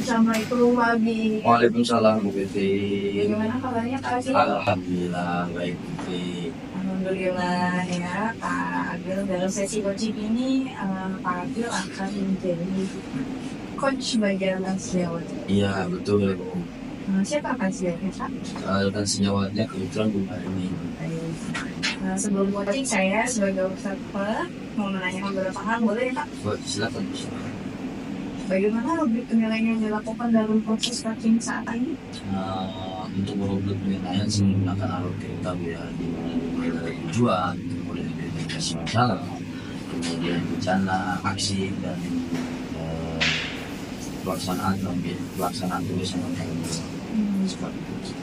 Assalamualaikum Pak Abi. Waalaikumsalam Bu Fitri. Bagaimana kabarnya Pak Abi? Alhamdulillah baik Bu Fitri. Alhamdulillah ya Pak Agil. Dalam sesi coaching ini Pak Agil akan menjadi coach bagian sejawat. Iya betul Bu. Siapa akan sejawatnya Pak? Dan sejawatnya kebetulan Bu Marini. Sebelum coaching saya sebagai observer mau menanyakan beberapa hal, boleh ya Pak? Silakan. Bagaimana rubrik penilaian yang dilakukan dalam proses coaching saat ini? Untuk merubrik penilaian saya menggunakan alur cerita ya, dimulai dari tujuan, kemudian identifikasi masalah, kemudian bencana, aksi dan pelaksanaan tulisan seperti itu.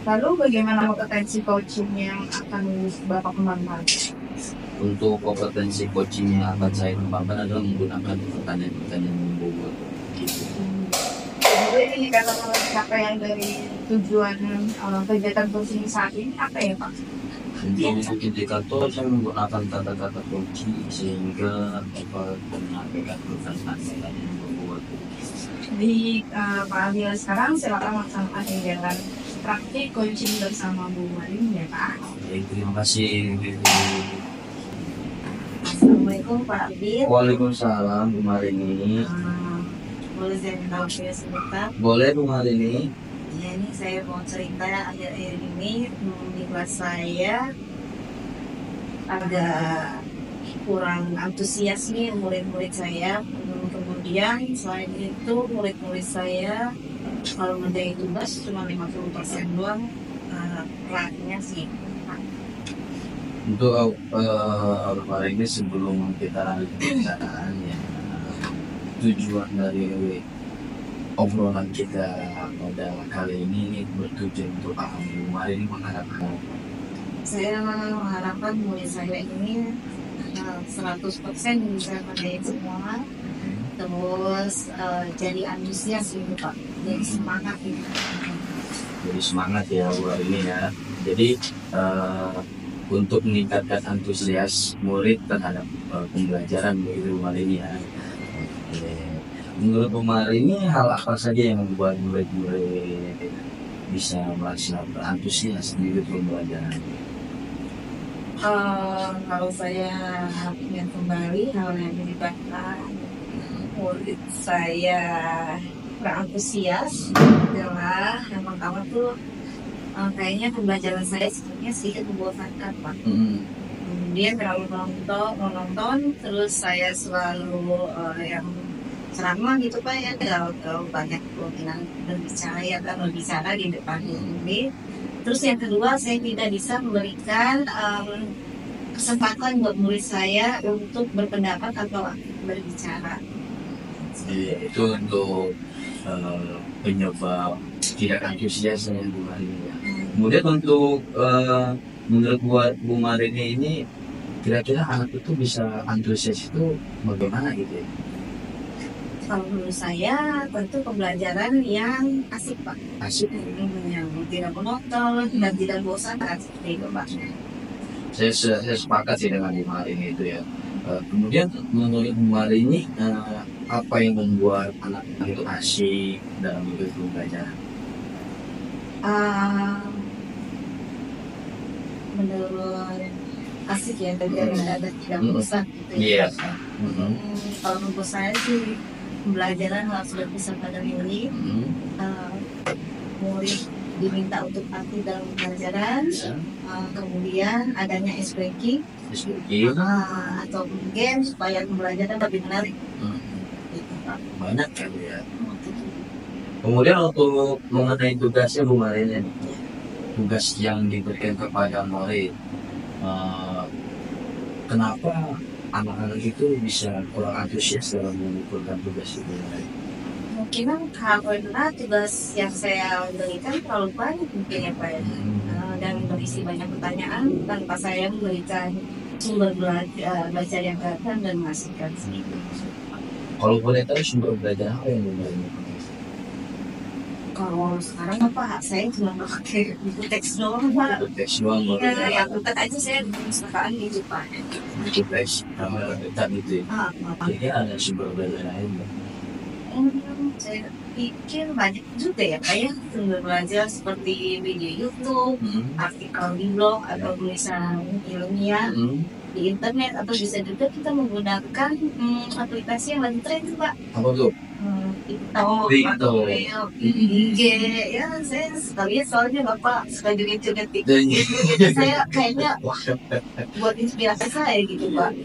Lalu bagaimana kompetensi coaching yang akan Bapak kembangkan? Untuk kompetensi coaching yang akan saya kembangkan adalah menggunakan pertanyaan-pertanyaan membuat gitu. Jadi kalau capaian dari tujuan kegiatan coaching saat ini apa ya Pak? Untuk indikator saya menggunakan kata-kata kunci sehingga dapat menyampaikan pertanyaan yang membuat. Jadi Pak Adil sekarang silakan melaksanakan kegiatan praktik coaching bersama Bu Marini ya Pak. Baik, terima kasih. Assalamualaikum Pak Adil. Waalaikumsalam Bu Marini. Boleh saya minta waktunya sebentar? Boleh Bu Marini. Ya, ini saya mau cerita akhir-akhir ini di kelas saya agak kurang antusias nih murid-murid saya. Kemudian selain itu murid-murid saya kalau ngerjain tugas cuma 50% doang, praktiknya sih. Untuk hari ini sebelum kita lanjut pembicaraan ya, tujuan dari obrolan kita pada kali ini bertujuan untuk apa Bu Marini mengharapkan? Saya mengharapkan murid saya ini 100% bisa ngerjain semua, terus jadi antusias gitu Pak, jadi semangat gitu. Jadi semangat ya Bu Marini ya. Jadi untuk meningkatkan antusias murid terhadap pembelajaran begitu Bu Marini ya. Menurut Bu Marini hal apa saja yang membuat murid-murid bisa merasa antusias di pembelajaran? Kalau saya ingat kembali hal yang menyebabkan murid saya berantusias adalah yang pertama tuh kayaknya pembelajaran saya sebenarnya sedikit membosankan Pak. Kemudian terlalu menonton, terus saya selalu yang ceramah gitu Pak ya, terlalu banyak kemungkinan berbicara di depan murid. Terus yang kedua saya tidak bisa memberikan kesempatan buat murid saya untuk berpendapat atau berbicara. Itu untuk penyebab tidak antusiasnya Bu Marini ya. Kemudian untuk menurut Bu Marini ini kira-kira anak itu bisa antusias itu bagaimana gitu ya? Kalau menurut saya tentu pembelajaran yang asik Pak, Asik. yang tidak menonton dan tidak bosan seperti itu Pak. Saya sepakat sih dengan Bu Marini itu ya. Kemudian menurut Bu Marini apa yang membuat anak itu asik dalam pembelajaran? Menurut asik ya, ada tidak bosan gitu Iya. ya. Kalau menurut saya sih pembelajaran harus berpisah pada murid. Murid diminta untuk aktif dalam pembelajaran, kemudian adanya SPQ, atau mungkin supaya pembelajaran lebih menarik. Banyak kan ya. Kemudian untuk mengenai tugasnya Bu Marini, tugas yang diberikan kepada murid, kenapa anak-anak itu bisa kurang antusias dalam mengumpulkan tugas itu? Mungkin karena tugas yang saya berikan terlalu banyak mungkin ya Pak ya, dan berisi banyak pertanyaan tanpa saya memberikan sumber belajar yang relevan dan menghasilkan sedikit. Kalau boleh tahu sumber belajar apa yang Marini? Kalau sekarang apa saya cuma pakai buku teks doang Pak. Teks doang. Yang dekat aja saya di perpustakaan gitu Pak. Buku teks sama dekat itu. Jadi ada sumber belajar lain. Saya pikir banyak juga ya kayak sumber belajar seperti video YouTube, artikel di blog atau tulisan ilmiah di internet, atau bisa juga kita menggunakan aplikasi yang lagi tren tuh Pak. Apa tuh? TikTok, IG, ya saya sekalian soalnya Bapak suka joget-joget TikTok. Saya kayaknya buat inspirasi saya gitu Pak.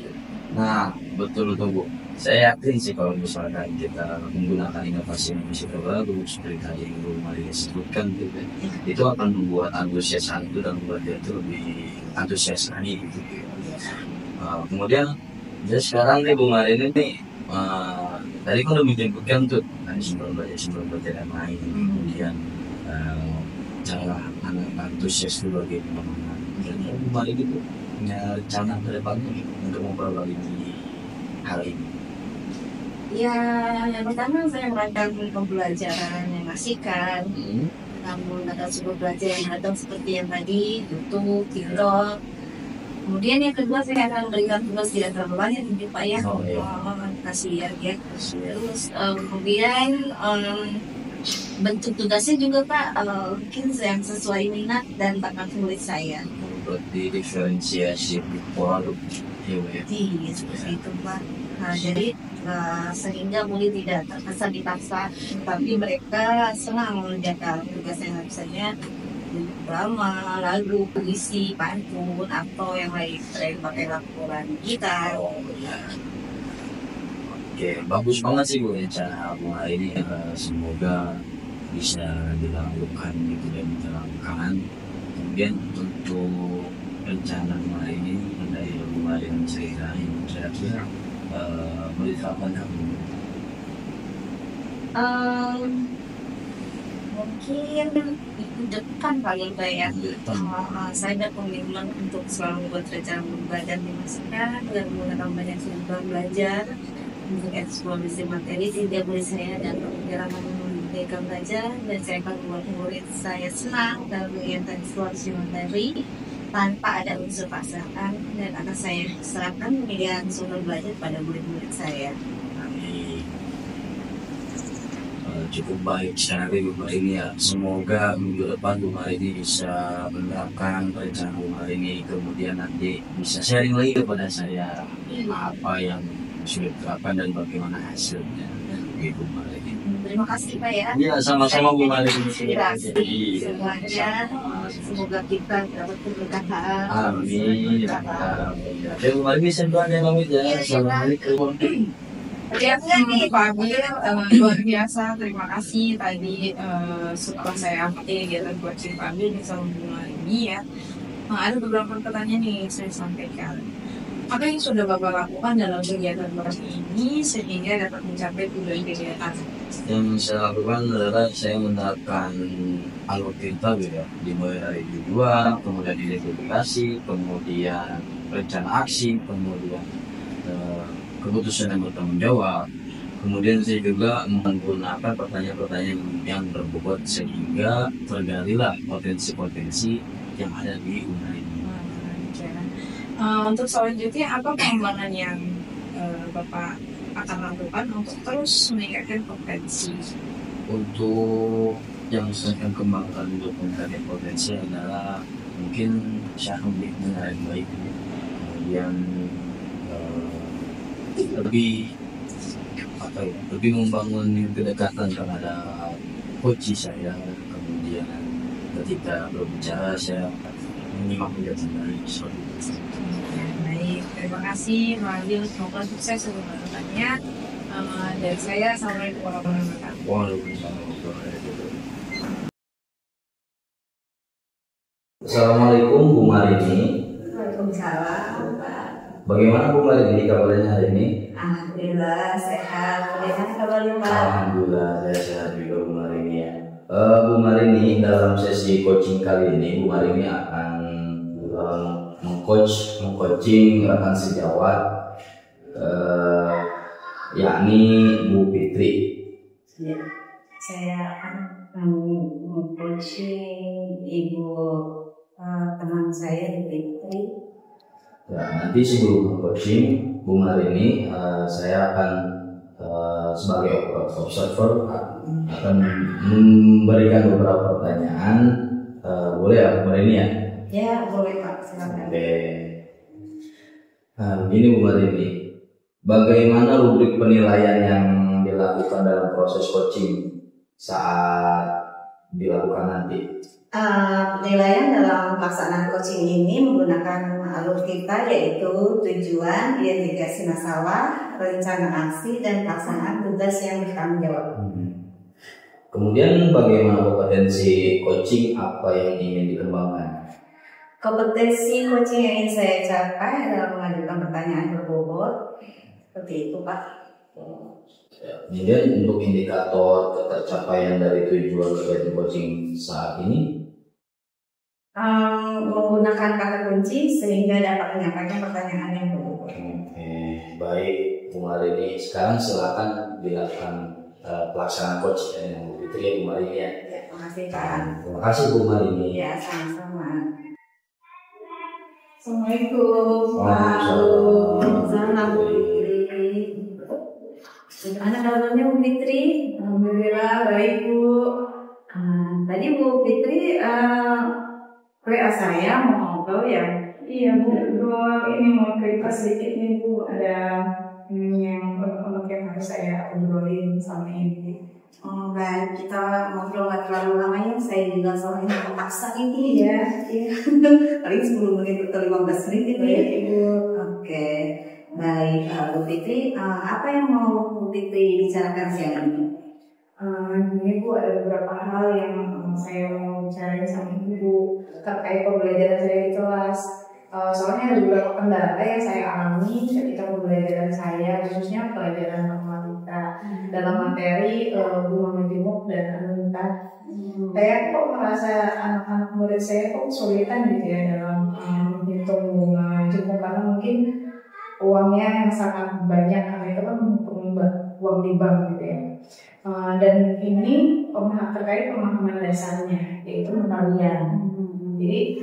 Nah, betul tuh Bu. Saya yakin sih kalau misalkan kita menggunakan inovasi terbaru seperti tadi yang Bu Maria sebutkan gitu, itu akan membuat antusias itu dan membuat dia itu lebih antusias lagi gitu. Kemudian jadi sekarang nih Bu Maria ini nih tadi kan udah menyebutkan tuh sumber belajar yang lain, kemudian cara anak antusias itu bagaimana. Dan Bu Maria itu punya rencana ke depannya untuk memperbaiki hal ini. Ya, yang pertama saya merancang pembelajaran yang asik-kan, menggunakan sumber belajar yang ada seperti yang tadi, YouTube, TikTok. Kemudian yang kedua saya akan berikan tugas tidak terlalu banyak mungkin Pak ya, kasihan ya. Terus kemudian bentuk tugasnya juga Pak mungkin yang sesuai minat dan bakat murid saya. Berarti diferensiasi produk, iya seperti itu Pak. Nah jadi sehingga murid tidak terkesan dipaksa, tapi mereka senang mengerjakan tugasnya, misalnya drama, lagu, puisi, pantun, atau yang lain selain pakai laporan digital. Oke, bagus banget sih Bu cara Bu ini, semoga bisa dilakukan gitu dan diterapkan. Kemudian untuk rencana Bu ini dari Bu yang ceritain kira-kira diterapkan mungkin itu depan paling banyak. Saya ada komitmen untuk selalu membuat rencana belajar dimasukkan dan menggunakan banyak sumber belajar untuk eksplorasi materi sehingga murid saya dan pengalaman mereka belajar, dan saya akan membuat murid saya senang dalam kegiatan eksplorasi materi tanpa ada unsur paksaan, dan akan saya serahkan pemilihan sumber belajar pada murid-murid saya. Cukup baik secara ini ya. Semoga minggu depan Bu ini bisa menerapkan rencana Bu ini, kemudian nanti bisa sharing lagi kepada saya apa yang sudah diterapkan dan bagaimana hasilnya. Bu Marini. Terima kasih Pak ya. Iya, sama-sama Bu Marini. Semuanya semoga kita dapat keberkahan. Amin. Oke Bu Marini, saya doakan ya pamit ya. Assalamualaikum. Ya, Pak Abil, luar biasa. Terima kasih tadi setelah saya amati kegiatan coaching Pak Abil di Salon Bunga ini ya. Ada beberapa pertanyaan nih saya sampaikan. Apa yang sudah Bapak lakukan dalam kegiatan coaching ini sehingga dapat mencapai tujuan kegiatan? Yang saya lakukan adalah saya menerapkan alur kita gitu ya, dimulai dari tujuan, kemudian identifikasi, kemudian rencana aksi, kemudian keputusan yang bertanggung jawab. Kemudian saya juga menggunakan pertanyaan-pertanyaan yang berbobot sehingga tergalilah potensi-potensi yang ada di UNAI ini. Untuk selanjutnya apa pengembangan yang Bapak akan lakukan untuk terus meningkatkan potensi? Untuk yang saya akan kembangkan untuk meningkatkan potensi adalah mungkin saya akan mengenal baik, kemudian lebih membangun kedekatan terhadap coach saya. Kemudian ketika berbicara saya menyimak penjelasan dari seperti itu. Baik, terima kasih Pak Abil, semoga sukses untuk melakukannya. Dari saya, assalamualaikum warahmatullahi wabarakatuh. Waalaikumsalam warahmatullahi wabarakatuh. Assalamualaikum Bu Marini. Waalaikumsalam Pak. Bagaimana Bu Marini kabarnya hari ini? Alhamdulillah sehat. Bagaimana kabarnya Pak? Alhamdulillah saya sehat juga Bu Marini ya. Bu Marini, dalam sesi coaching kali ini Bu Marini akan mengcoaching rekan sejawat yakni Bu Fitri. Ya, saya akan mengcoaching ibu teman saya Fitri. Ya, nanti sebelum coaching Bu Marini, saya akan sebagai observer akan memberikan beberapa pertanyaan. Boleh ya, boleh ini ya? Ya, boleh Pak, silakan. Oke. Nah, begini Bu Marini, bagaimana rubrik penilaian yang dilakukan dalam proses coaching saat dilakukan nanti? Penilaian dalam pelaksanaan coaching ini menggunakan alur kita, yaitu tujuan, identifikasi masalah, rencana aksi, dan pelaksanaan tugas yang bertanggung jawab. Kemudian bagaimana kompetensi coaching, apa yang ingin dikembangkan? Kompetensi coaching yang ingin saya capai adalah mengajukan pertanyaan berbobot, seperti itu Pak. Kemudian untuk indikator tercapaian dari tujuan kegiatan coaching saat ini, menggunakan kata kunci sehingga dapat menyampaikan pertanyaan yang berbobot. Oke, baik Bu Marini. Sekarang silakan dilakukan pelaksanaan coach yang Bu Fitri, Bu Marini ya. Ya, terima kasih Pak. Terima kasih Bu Marini. Ya, sama-sama. Assalamualaikum. Waalaikumsalam Bu Fitri. Gimana kabarnya Bu Fitri? Alhamdulillah baik Bu. Tadi Bu Fitri WA saya mau ngobrol ya? Iya Bu, ini mau cerita sedikit nih Bu, ada yang harus saya obrolin sama ini. Oh baik, kita ngobrol nggak terlalu lama ya. Saya juga soalnya terpaksa ini ya. Paling 10 menit atau 15 menit itu ya. Oke, baik Bu Fitri, apa yang mau Bu Fitri bicarakan siang ini? Ini Bu, ada beberapa hal yang saya mau bicarain sama Ibu terkait pembelajaran saya di kelas. Soalnya ada beberapa kendala yang saya alami ketika pembelajaran saya, khususnya pelajaran matematika dalam materi bunga majemuk dan anunta. Saya kok merasa anak-anak murid saya kok kesulitan gitu ya dalam menghitung bunga majemuk, karena mungkin uangnya yang sangat banyak, karena itu kan uang di bank gitu ya. Dan ini terkait pemahaman dasarnya, yaitu perkalian. Jadi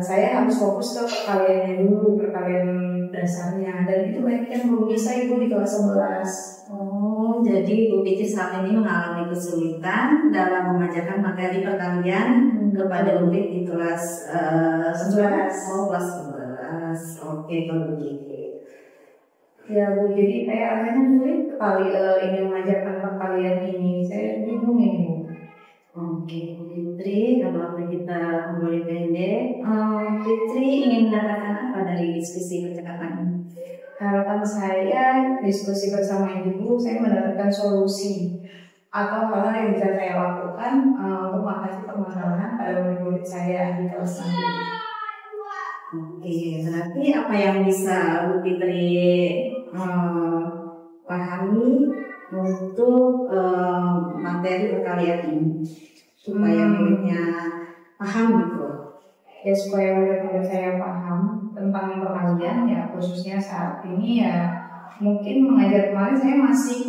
saya harus fokus ke perkaliannya dulu, perkalian dasarnya, dan itu banyak yang belum bisa Ibu di kelas 11. Oh, jadi Bu Fitri saat ini mengalami kesulitan dalam mengajarkan materi perkalian kepada murid di kelas 11. Oh, kelas 11. Oke, kalau begitu. Ya Bu, jadi akhirnya murid kali ini mengajarkan perkalian ini, saya bingung ini Bu. Oke, Bu Fitri, kalau kita mulai pendek, Fitri ingin mendapatkan apa dari diskusi percakapan ini? Harapan saya diskusi bersama Ibu, saya mendapatkan solusi atau hal yang bisa saya lakukan untuk mengatasi permasalahan pada murid saya di kelas nanti. Oke, berarti apa yang bisa Bu Fitri pahami untuk materi perkalian ini supaya muridnya paham gitu? Ya, supaya murid-murid saya paham tentang perkalian, ya khususnya saat ini ya mungkin mengajar kemarin saya masih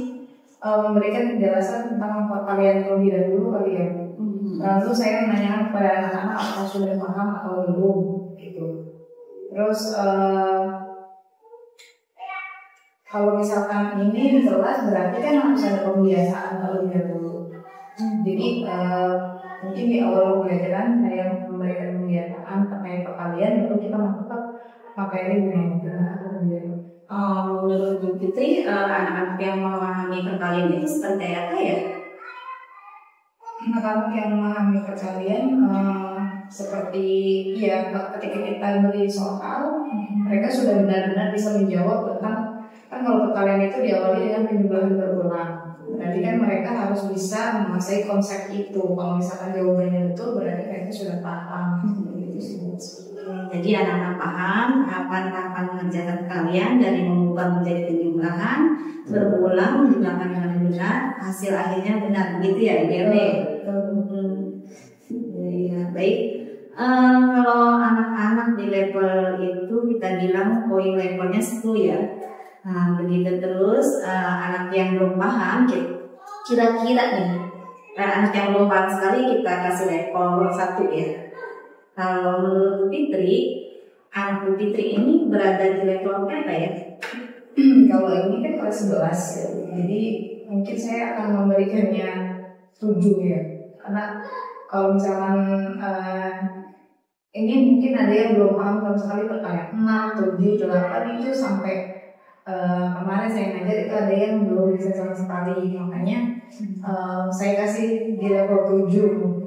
memberikan penjelasan tentang perkalian terlebih dahulu kali ya. Lalu saya menanyakan kepada anak-anak apakah sudah paham atau belum gitu. Terus kalau misalkan ini jelas berarti kan harus ada pembiasaan terlebih dahulu. Jadi mungkin di awal pembelajaran saya memberikan pembiasaan terkait perkalian, baru kita masuk ke materi yang menurut Bu Fitri, anak-anak yang memahami perkalian itu seperti apa ya? Anak-anak yang memahami perkalian seperti ya ketika kita beri soal, mereka sudah benar-benar bisa menjawab tentang, kan kalau perkalian itu diawali dengan penjumlahan berulang. Berarti kan mereka harus bisa menguasai konsep itu. Kalau misalkan jawabannya betul, berarti mereka sudah paham. Jadi anak-anak paham tahapan-tahapan mengerjakan perkalian dari mengubah menjadi penjumlahan, berulang, menjumlahkan dengan benar, hasil akhirnya benar, begitu ya IDP? Ya, baik. Kalau anak-anak di level itu kita bilang poin levelnya 10 ya. Nah, begitu terus anak yang belum paham, kira-kira nih anak yang belum paham sekali kita kasih level 1 ya. Kalau menurut Bu Fitri, anak Bu Fitri ini berada di level berapa ya? Kalau ini kan kelas 11 ya. Jadi mungkin saya akan memberikannya 7 ya. Karena kalau misalkan ini mungkin ada yang belum paham sama sekali kayak 6, 7, 8 itu sampai kemarin saya ngajar itu ada yang belum bisa sama sekali. Makanya saya kasih di level 7.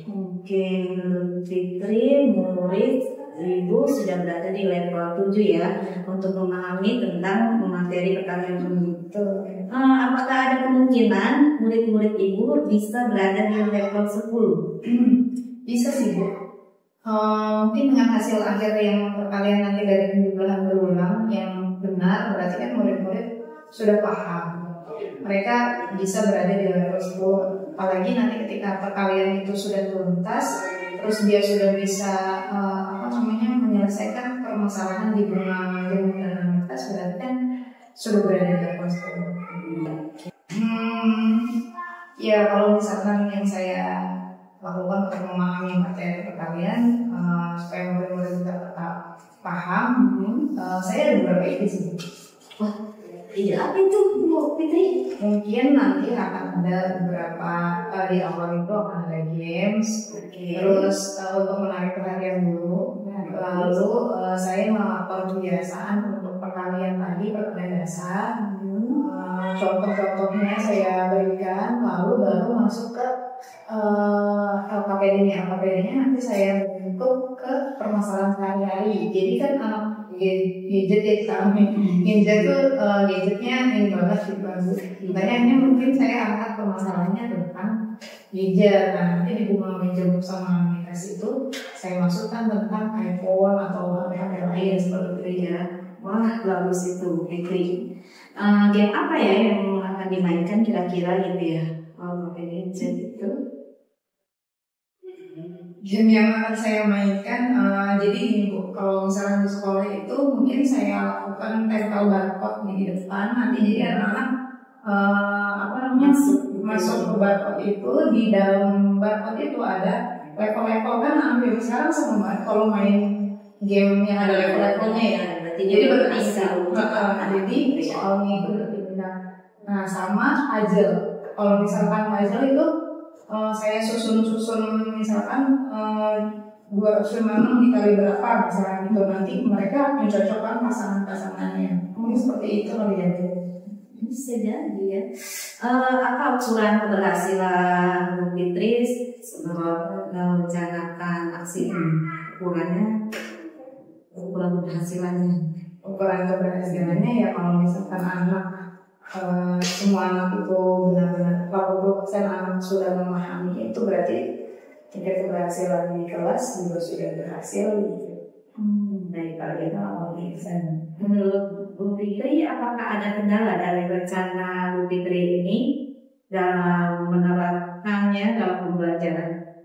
Oke, Fitri, murid Ibu sudah berada di level 7 ya, untuk memahami tentang materi pertanian itu. Apakah ada kemungkinan murid-murid Ibu bisa berada di level 10? Bisa sih Bu. Mungkin dengan hasil akhir yang kalian nanti dari penjumlahan berulang yang benar, berarti kan murid-murid sudah paham. Mereka bisa berada di level 10. Apalagi nanti ketika perkalian itu sudah tuntas, terus dia sudah bisa menyelesaikan permasalahan di bunga ilmu dan analitas, berarti kan sudah berada di level 10. Ya kalau misalkan yang saya lakukan untuk memahami materi perkalian supaya murid-murid tetap paham, saya ada beberapa ide sih. Wah, ide apa itu Bu Fitri? Mungkin nanti akan ada beberapa di awal itu akan ada games, terus untuk menarik perhatian dulu. Lalu saya melakukan kebiasaan untuk perkalian tadi, perkalian dasar. Contoh-contohnya saya berikan, lalu baru masuk ke LKPD-nya. LKPD-nya nanti saya bentuk ke permasalahan sehari-hari. Jadi kan gadget ya kami. Gadget tuh gadgetnya ini banget sih bagus. Makanya ini mungkin saya angkat permasalahannya tentang gadget. Nah nanti di bunga meja sama komunikasi itu saya masukkan tentang iPhone atau HP lain seperti itu ya. Wah, bagus itu Fitri. Game apa ya yang akan dimainkan kira-kira gitu ya? Ini itu game yang akan saya mainkan, jadi ini Bu, kalau misalnya di sekolah itu mungkin saya lakukan tempel barcode di depan, nanti jadi anak-anak masuk ke barcode itu, di dalam barcode itu ada level-level kan hampir sekarang sama banget kalau main game yang ada level-levelnya ya. Jadi bertingkat, jadi soalnya itu bertingkat. Nah sama puzzle, kalau misalkan puzzle itu saya susun misalkan 256 dikali berapa misalnya gitu, nanti mereka mencocokkan pasangan-pasangannya. Mungkin seperti itu kali ya. Bisa jadi ya. Apa ukuran keberhasilan Bu Fitri sebelum merencanakan aksi ini? Ukuran keberhasilannya ya kalau misalkan anak semua anak itu benar-benar 80% anak sudah memahami itu, berarti tingkat keberhasilan di kelas juga sudah berhasil gitu. Baik, kalau gitu menurut Bu Fitri, apakah ada kendala dari rencana Bu Fitri ini dalam menerapkannya dalam pembelajaran?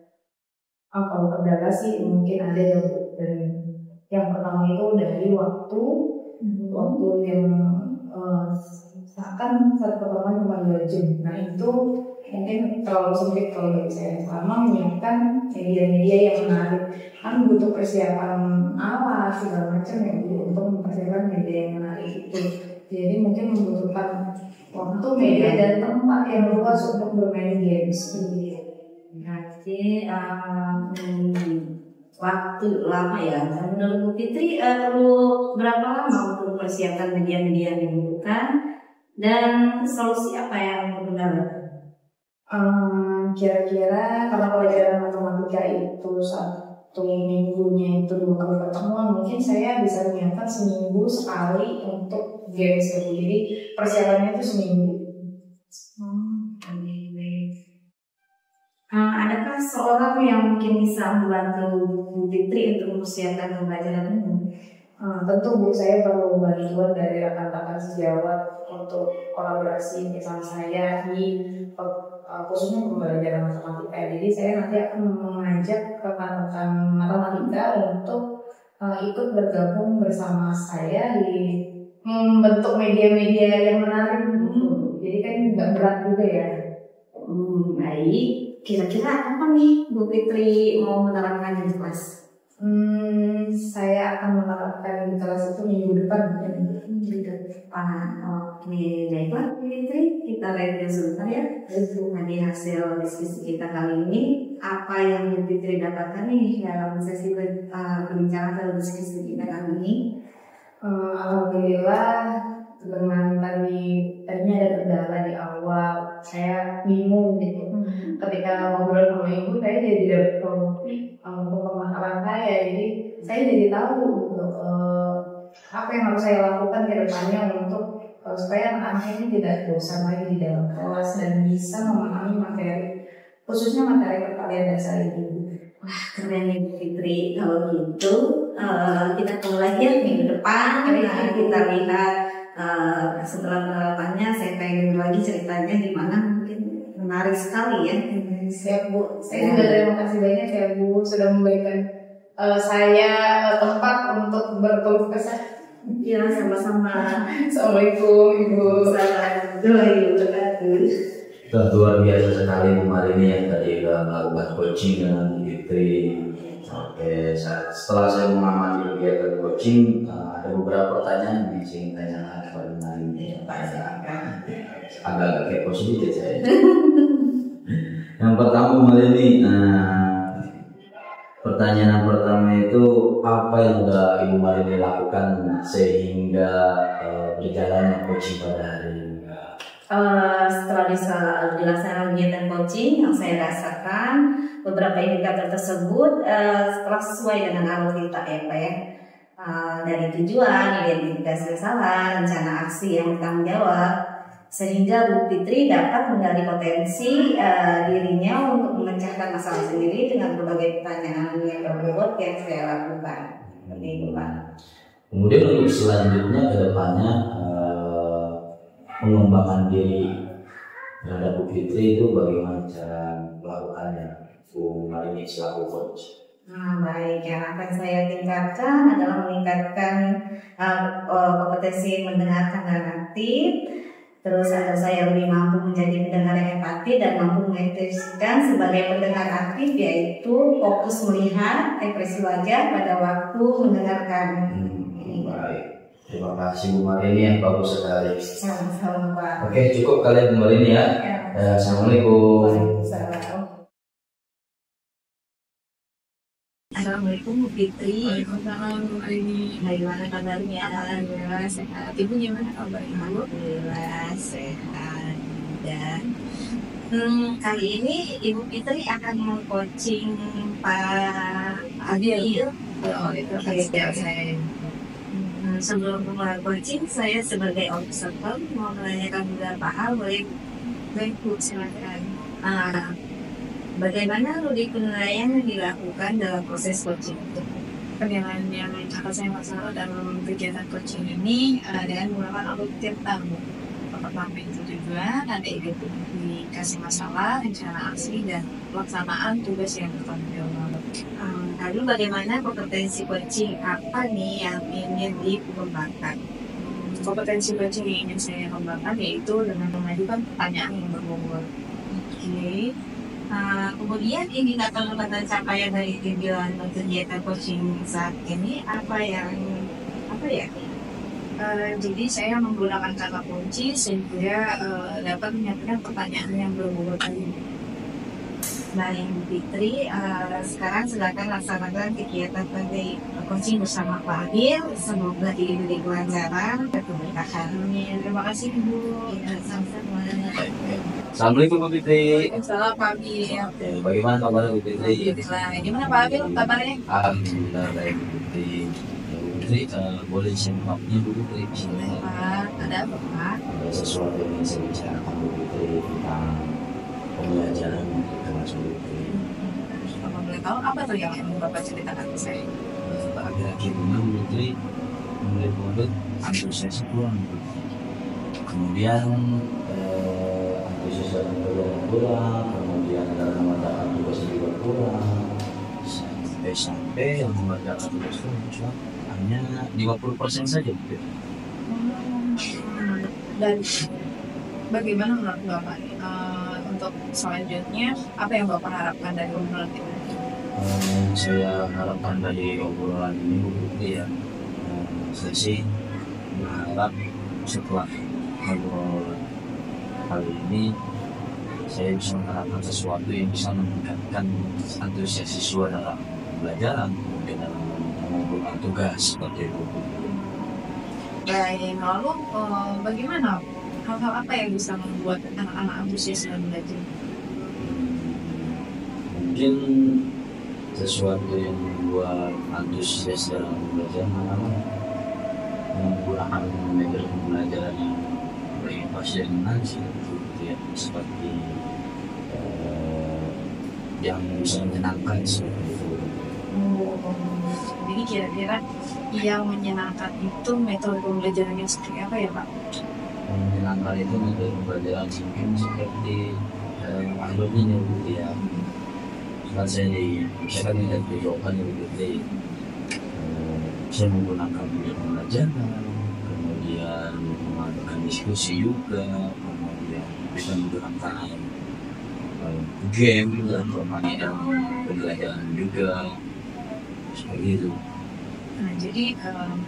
Kalau kendala sih mungkin ada ya Bu. Yang pertama itu dari waktu yang seakan satu pertemuan cuma 2 jam. Nah itu mungkin terlalu sempit kalau bagi saya. Selama menyiapkan media-media yang menarik, kan butuh persiapan alat segala macam ya Bu untuk mempersiapkan media yang menarik itu. Jadi mungkin membutuhkan waktu, media dan tempat yang luas untuk bermain games. Berarti waktu lama ya. Menurut Bu Fitri perlu berapa lama untuk persiapan media-media yang dibutuhkan, dan solusi apa yang benar? Kira-kira karena pelajaran matematika itu 1 minggunya itu 2 kali pertemuan, mungkin saya bisa menyiapkan seminggu sekali untuk games. Jadi persiapannya itu seminggu. Adakah seorang yang mungkin bisa membantu Bu Fitri untuk mempersiapkan pembelajaran ini? Tentu Bu, saya perlu bantuan dari rekan-rekan sejawat untuk kolaborasi bersama saya di khususnya pembelajaran matematika. Jadi saya nanti akan mengajak rekan-rekan matematika untuk ikut bergabung bersama saya di membentuk media-media yang menarik. Jadi kan nggak berat juga ya. Baik. Kira-kira apa nih Bu Fitri mau menerapkan di kelas? Saya akan menerapkan di kelas itu minggu depan. Minggu depan. Oke, baiklah Fitri, kita review sebentar ya. Dari hasil diskusi kita kali ini, apa yang Fitri dapatkan nih dalam sesi perbincangan atau diskusi kita kali ini? Alhamdulillah, dengan tadinya ada kendala di awal, saya bingung gitu. Ketika ngobrol sama ibu, saya jadi dapat pemahaman saya, jadi saya jadi tahu gitu, apa yang harus saya lakukan ke depannya untuk supaya anak-anak ini tidak bosan lagi di dalam kelas dan bisa memahami materi, khususnya materi perkalian dasar ini. Wah, keren nih Bu Fitri. Kalau gitu, kita ketemu lagi ya minggu depan. Kita lihat setelah penerapannya, saya pengen lagi ceritanya di mana, mungkin menarik sekali ya. Siap Bu, saya juga terima kasih banyak ya Bu sudah memberikan saya tempat untuk berkeluh kesah. Ya, sama-sama. Assalamualaikum Ibu. Luar biasa sekali Bu Marini yang tadi udah melakukan coaching dengan Fitri. Oke, setelah saya mengamati kegiatan coaching, ada beberapa pertanyaan yang saya ingin tanyakan kepada Bu Marini. Agak kepo sedikit saya. Yang pertama Bu Marini, pertanyaan pertama itu apa yang sudah Ibu Marini lakukan sehingga berjalannya coaching pada hari ini? Setelah dilaksanakan kegiatan coaching yang saya rasakan, beberapa indikator tersebut telah sesuai dengan arus kita ya Pak ya. Dari tujuan, identifikasi masalah, rencana aksi yang bertanggung jawab, sehingga Bu Fitri dapat menggali potensi dirinya untuk memecahkan masalah sendiri dengan berbagai pertanyaan yang berbobot yang saya lakukan. Seperti itu Pak. Kemudian untuk selanjutnya ke depannya pengembangan diri terhadap Bu Fitri itu bagaimana cara melakukannya Bu Marini selaku coach? Baik, yang akan saya tingkatkan adalah meningkatkan kompetensi mendengarkan dan aktif. Terus saya lebih mampu menjadi pendengar yang empati dan mampu mengekspresikan sebagai pendengar aktif, yaitu fokus melihat ekspresi wajah pada waktu mendengarkan. Baik, terima kasih Bu Marini yang bagus sekali. Sama-sama Pak. Oke, cukup kalian Bu Marini ya. Assalamualaikum. Assalamualaikum Bu Fitri. Waalaikumsalam Bu Marini. Bagaimana kabarnya? Alhamdulillah sehat. Ibu gimana kabarnya Bu? Alhamdulillah sehat. Dan kali ini Ibu Fitri akan meng-coaching Pak Adil. Oh, itu kerja saya. Sebelum mulai coaching, saya sebagai observer mau menanyakan beberapa hal. Baik Bu, silakan. Bagaimana studi penilaian yang dilakukan dalam proses coaching itu? Penilaian yang akan saya masalah dalam kegiatan coaching ini dengan menggunakan algoritma tamu. Pertama itu tujuan, ada identifikasi masalah, rencana aksi, dan pelaksanaan tugas yang bertanggung jawab. Lalu bagaimana kompetensi coaching apa nih yang ingin dikembangkan? Kompetensi coaching yang ingin saya kembangkan yaitu dengan mengajukan pertanyaan yang berbobot. Oke. Kemudian indikator pencapaian dari tujuan kegiatan coaching saat ini apa ya? Jadi saya menggunakan kata kunci sehingga dapat menyampaikan pertanyaan yang berbobot tadi. Baik Bu Fitri, sekarang silakan laksanakan kegiatan coaching bersama Pak Adil. Semoga diberi kelancaran dan keberkahan. Terima kasih Ibu. Sama-sama. Assalamualaikum Bu Fitri. Salam Pak Abil. Bagaimana kabar Bu Fitri? Alhamdulillah. Gimana Pak Abil kabarnya? Alhamdulillah baik Bu Fitri. Bu Fitri boleh siapapnya Bu Fitri. Pak, ada apa Pak? Ada sesuatu yang ingin saya bicarakan Bu Fitri tentang pembelajaran kelas Bu Fitri. Kalau boleh tahu apa tuh yang Bapak ceritakan ke saya? Akhir-akhir ini Bu Fitri mulai bodoh antusias kurang. Kemudian antusias kurang, kemudian dalam mengerjakan tugas juga kurang, sampai yang mengerjakan tugas itu hanya 50% saja gitu. Dan bagaimana menurut Bapak untuk selanjutnya apa yang Bapak harapkan dari obrolan kita? Saya harapkan dari obrolan ini Bu Putri ya, saya sih berharap setelah kalau kali ini saya bisa menerapkan sesuatu yang bisa meningkatkan antusias siswa dalam pembelajaran, mungkin dalam mengumpulkan tugas seperti itu. Baik, lalu bagaimana hal-hal apa yang bisa membuat anak-anak antusias dalam belajar? Mungkin sesuatu yang membuat antusias dalam belajar menggunakan metode pembelajaran yang berinovasi dan menarik gitu ya, seperti yang bisa menyenangkan seperti itu. Jadi kira-kira yang menyenangkan itu metode pembelajarannya seperti apa ya Pak? Menyenangkan itu metode pembelajaran mungkin seperti alumni gitu ya. Kan saya tidak berjawaban begitu. Saya menggunakan metode pembelajaran, kemudian mengadakan diskusi juga, kemudian bisa menggunakan game dan permainan pembelajaran juga seperti itu. Nah, jadi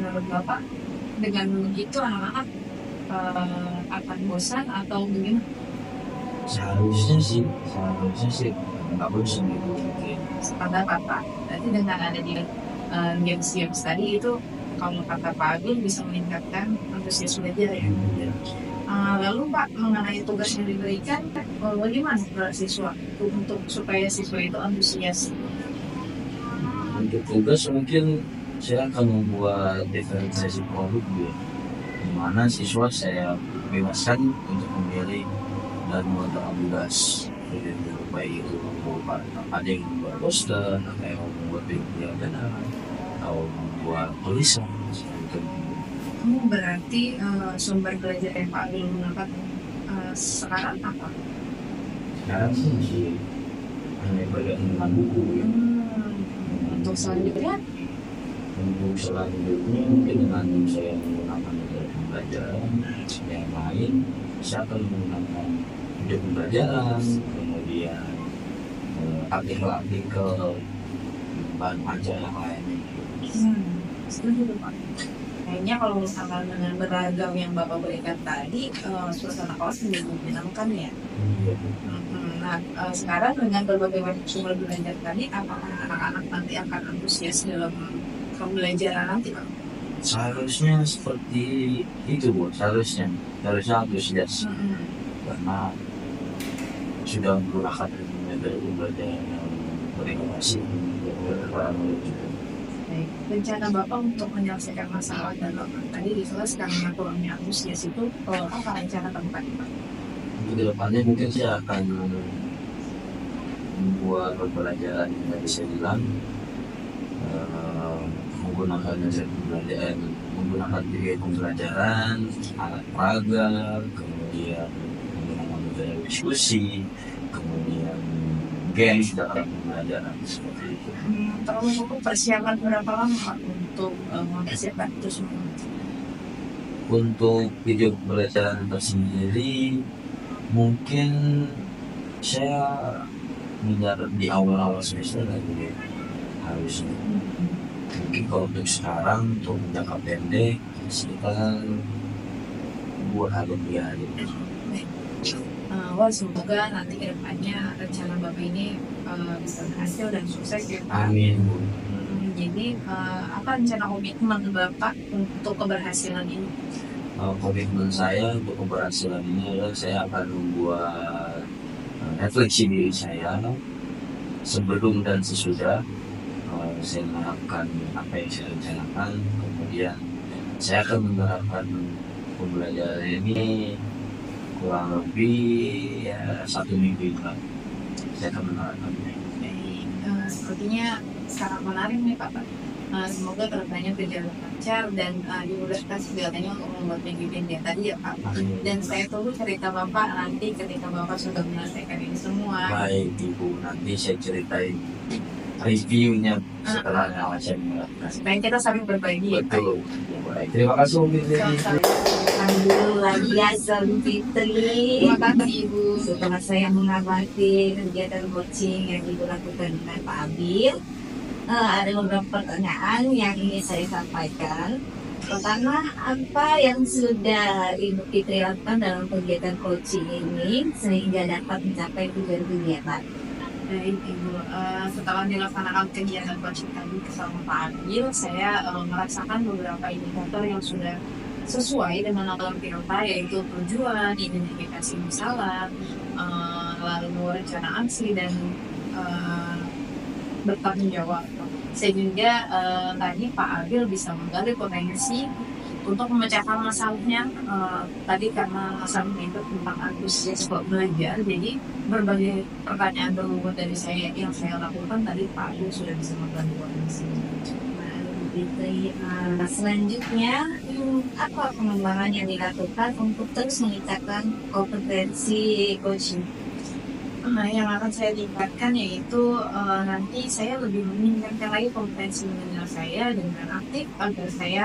menurut Bapak dengan begitu anak-anak akan bosan atau bagaimana? Seharusnya sih nggak bosan gitu. Sepakat Pak. Berarti dengan ada di games-games tadi itu kalau kata Pak Agung bisa meningkatkan antusias belajar ya. Lalu Pak mengenai tugas yang diberikan, bagaimana para siswa untuk supaya siswa itu antusias? Untuk tugas mungkin saya akan membuat diferensiasi produk ya, di mana siswa saya bebaskan untuk memilih dan membuat tugas. Jadi baik itu ada yang membuat poster, ada yang membuat video atau membuat tulisan seperti itu. Berarti sumber belajar yang Pak Agung gunakan sekarang apa? Sekarang sih hanya bergantung dengan buku ya. Untuk selanjutnya? Untuk selanjutnya mungkin dengan saya menggunakan metode pembelajaran yang lain, saya akan menggunakan metode pembelajaran, kemudian artikel-artikel, bahan majalah lainnya. Setuju Pak. Kayaknya kalau misalkan dengan beragam yang Bapak berikan tadi, suasana kelas menjadi menyenangkan ya. Nah, sekarang dengan berbagai macam sumber belajar tadi, apakah anak-anak nanti akan antusias dalam pembelajaran nanti Pak? Seharusnya seperti itu Bu, seharusnya antusias karena sudah menggunakan metode pembelajaran yang berinovasi juga. Baik, rencana Bapak untuk menyelesaikan masalah dalam tadi dijelaskan dengan kurangnya antusias itu apa rencana kedepannya Pak? Untuk kedepannya mungkin saya akan membuat pembelajaran yang tadi saya bilang, menggunakan metode pembelajaran, menggunakan video pembelajaran, alat peraga, kemudian menggunakan metode diskusi, kemudian games dalam pembelajaran seperti itu. Terlalu cukup persiapan berapa lama Pak untuk mempersiapkan itu semua? Untuk video pembelajaran tersendiri mungkin saya mendarat di awal-awal semester lagi harusnya. Mungkin kalau untuk sekarang untuk jangka pendek sekitar 2 hari 3 hari. Wah, semoga nanti ke depannya rencana Bapak ini bisa berhasil dan sukses ya Pak. Amin. Jadi apa rencana komitmen Bapak untuk keberhasilan ini? Komitmen saya untuk keberhasilan ini adalah saya akan membuat refleksi diri saya sebelum dan sesudah saya menerapkan apa yang saya rencanakan, kemudian saya akan menerapkan pembelajaran ini kurang lebih 1 minggu itu saya akan menerapkannya. Sepertinya sangat menarik nih Pak. Semoga kedepannya berjalan lancar dan dimudahkan segalanya untuk membuat mimpi tadi ya Pak. Dan saya tunggu cerita Bapak nanti ketika Bapak sudah menyelesaikan ini semua. Baik Ibu, nanti saya ceritain reviewnya setelah saya melakukan. Supaya kita saling berbagi. Betul. Baik, terima kasih Umi. Alhamdulillah biasa Fitri. Terima kasih Ibu. Setelah saya mengamati kegiatan coaching yang Ibu lakukan dengan Pak Abil, ada beberapa pertanyaan yang ingin saya sampaikan. Pertama, apa yang sudah Ibu Fitri lakukan dalam kegiatan coaching ini sehingga dapat mencapai tujuan kegiatan? Baik Ibu, setelah dilaksanakan kegiatan coaching tadi bersama Pak Agil, saya merasakan beberapa indikator yang sudah sesuai dengan alam kita, yaitu tujuan, identifikasi masalah, lalu rencana aksi, dan bertanggung jawab. Sehingga tadi Pak Agil bisa menggali potensi untuk memecahkan masalahnya. Tadi karena masalahnya itu tentang antusias kok belajar, jadi berbagai pertanyaan berbobot dari saya yang saya lakukan tadi Pak Agil sudah bisa menggali potensi. Fitri, selanjutnya apa pengembangan yang dilakukan untuk terus meningkatkan kompetensi coaching? Yang akan saya tingkatkan yaitu nanti saya lebih meningkatkan lagi kompetensi mendengar saya dengan aktif agar saya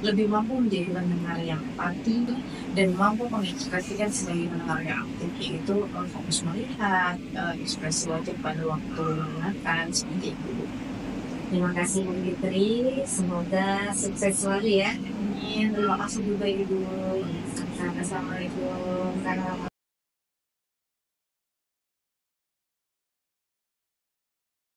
lebih mampu menjadi pendengar yang empati dan mampu mengekspresikan sebagai pendengar yang aktif, yaitu fokus melihat, ekspresi wajib pada waktu mendengarkan, seperti itu. Terima kasih Bu Fitri, semoga sukses selalu ya. Amin. Terima kasih juga Ibu. Sama-sama. Assalamualaikum.